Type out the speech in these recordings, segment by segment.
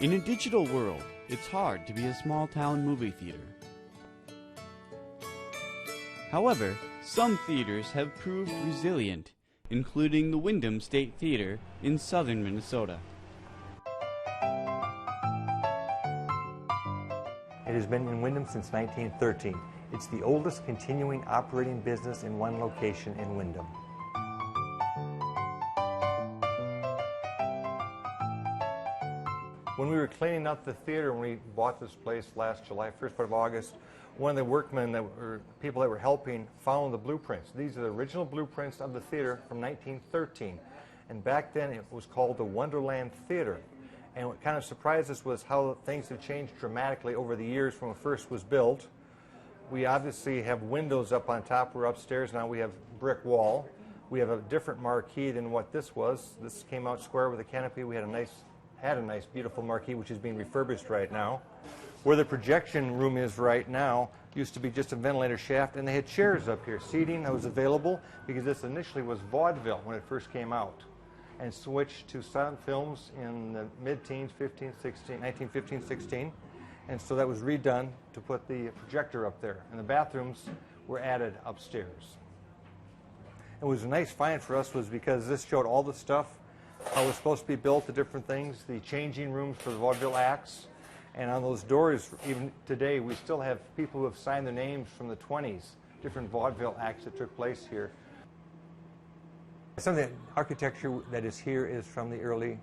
In a digital world, it's hard to be a small-town movie theater. However, some theaters have proved resilient, including the Windham State Theater in southern Minnesota. It has been in Windham since 1913. It's the oldest continuing operating business in one location in Windham. When we were cleaning up the theater, when we bought this place last July, first part of August, one of the workmen people that were helping found the blueprints. These are the original blueprints of the theater from 1913. And back then it was called the Wonderland Theater. And what kind of surprised us was how things have changed dramatically over the years from when it first was built. We obviously have windows up on top. We're upstairs now. We have brick wall. We have a different marquee than what this was. This came out square with a canopy. We had a nice, beautiful marquee, which is being refurbished right now. Where the projection room is right now used to be just a ventilator shaft, and they had chairs up here, seating that was available, because this initially was vaudeville when it first came out, and switched to silent films in the mid-teens, 1915, 16, and so that was redone to put the projector up there, and the bathrooms were added upstairs. It was a nice find for us was because this showed all the stuff, how it was supposed to be built, the different things, the changing rooms for the vaudeville acts, and on those doors, even today, we still have people who have signed their names from the 20s, different vaudeville acts that took place here. Some of the architecture that is here is from the early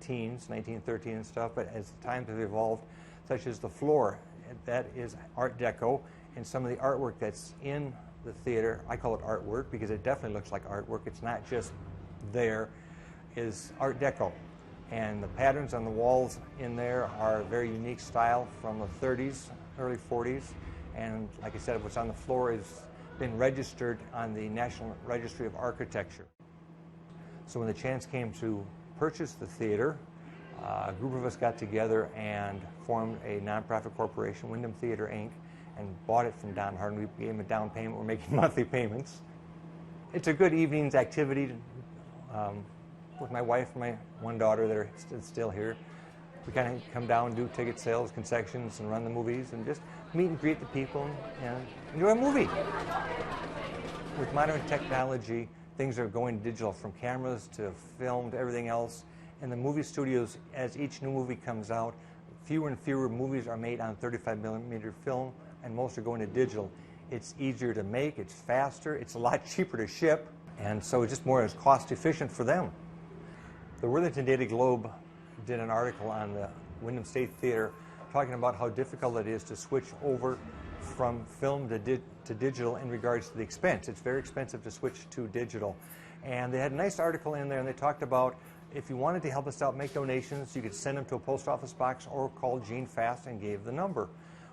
teens, 1913 and stuff, but as times have evolved, such as the floor, that is Art Deco, and some of the artwork that's in the theater, I call it artwork because it definitely looks like artwork, it's not just there, is Art Deco. And the patterns on the walls in there are a very unique style from the 30s, early 40s, and like I said, what's on the floor has been registered on the National Registry of Architecture. So when the chance came to purchase the theater, a group of us got together and formed a nonprofit corporation, Windham Theater, Inc., and bought it from Don Hardin. We gave him a down payment. We're making monthly payments. It's a good evening's activity with my wife and my one daughter that are still here. We kind of come down and do ticket sales, concessions, and run the movies, and just meet and greet the people and enjoy a movie. With modern technology, things are going digital, from cameras to film to everything else. And the movie studios, as each new movie comes out, fewer and fewer movies are made on 35mm film, and most are going to digital. It's easier to make, it's faster, it's a lot cheaper to ship, and so it's just more as cost efficient for them. The Worthington Daily Globe did an article on the Windham State Theater talking about how difficult it is to switch over from film to digital in regards to the expense. It's very expensive to switch to digital. And they had a nice article in there, and they talked about if you wanted to help us out, make donations, you could send them to a post office box or call Gene Fast and gave the number.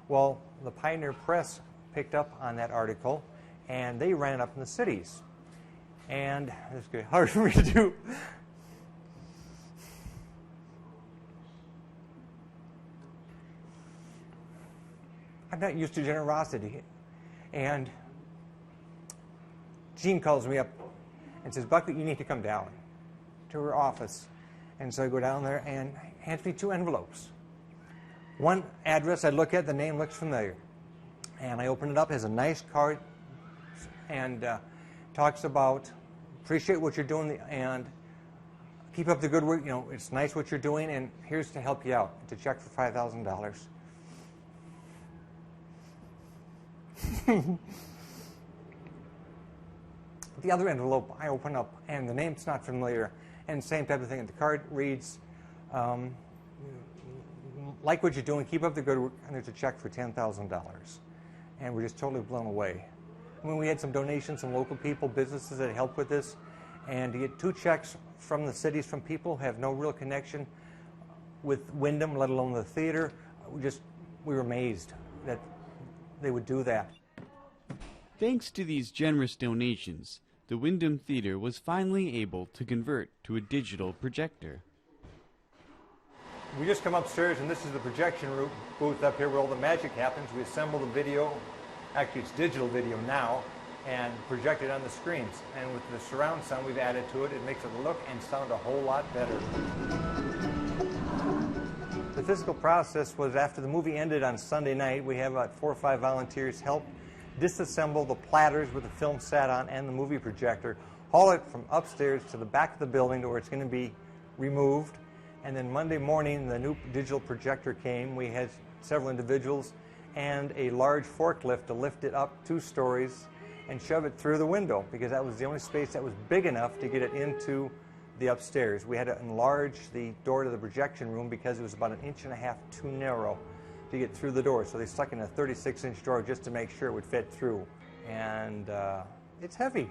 Well, the Pioneer Press picked up on that article, and they ran it up in the cities. And it's hard for me to do. I'm not used to generosity. And Jean calls me up and says, Buckley, you need to come down to her office. And so I go down there and hands me 2 envelopes. One address I look at, the name looks familiar. And I open it up, it has a nice card, and talks about, appreciate what you're doing, and keep up the good work. You know, it's nice what you're doing, and here's to help you out. It's a check for $5,000. The other envelope I open up, and the name's not familiar, and same type of thing. The card reads, like what you're doing, keep up the good work, and there's a check for $10,000. And we're just totally blown away. I mean, we had some donations from local people, businesses that helped with this, and to get 2 checks from the cities from people who have no real connection with Windham, let alone the theater, we were amazed that they would do that. Thanks to these generous donations, the Windham Theater was finally able to convert to a digital projector. We just come upstairs, and this is the projection booth up here where all the magic happens. We assemble the video, actually it's digital video now, and project it on the screens. And with the surround sound we've added to it, it makes it look and sound a whole lot better. physical process was after the movie ended on Sunday night, we have about 4 or 5 volunteers help disassemble the platters with the film sat on and the movie projector, haul it from upstairs to the back of the building to where it's going to be removed. And then Monday morning, the new digital projector came. We had several individuals and a large forklift to lift it up 2 stories and shove it through the window, because that was the only space that was big enough to get it into the upstairs. We had to enlarge the door to the projection room because it was about 1.5 inches too narrow to get through the door. So they stuck in a 36-inch door just to make sure it would fit through. And it's heavy.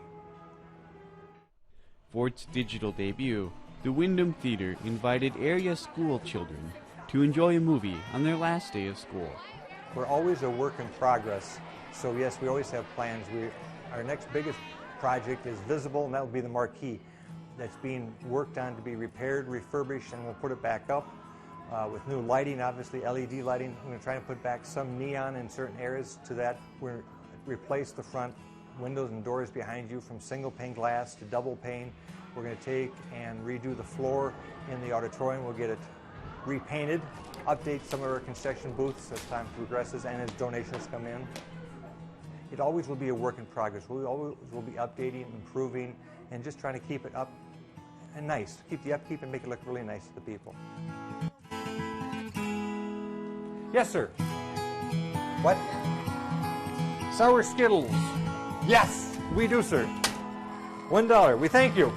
For its digital debut, the Wyndham Theater invited area school children to enjoy a movie on their last day of school. We're always a work in progress. So yes, we always have plans. Our next biggest project is Visible, and that will be the marquee that's being worked on to be repaired, refurbished, and we'll put it back up with new lighting, obviously LED lighting. We're going to try to put back some neon in certain areas to that. We're going to replace the front windows and doors behind you from single pane glass to double pane. We're going to take and redo the floor in the auditorium. We'll get it repainted, update some of our concession booths as time progresses and as donations come in. It always will be a work in progress. We always will be updating, improving, and just trying to keep it up and nice. Keep the upkeep and make it look really nice to the people. Yes, sir. What? Sour Skittles. Yes, we do, sir. $1. We thank you.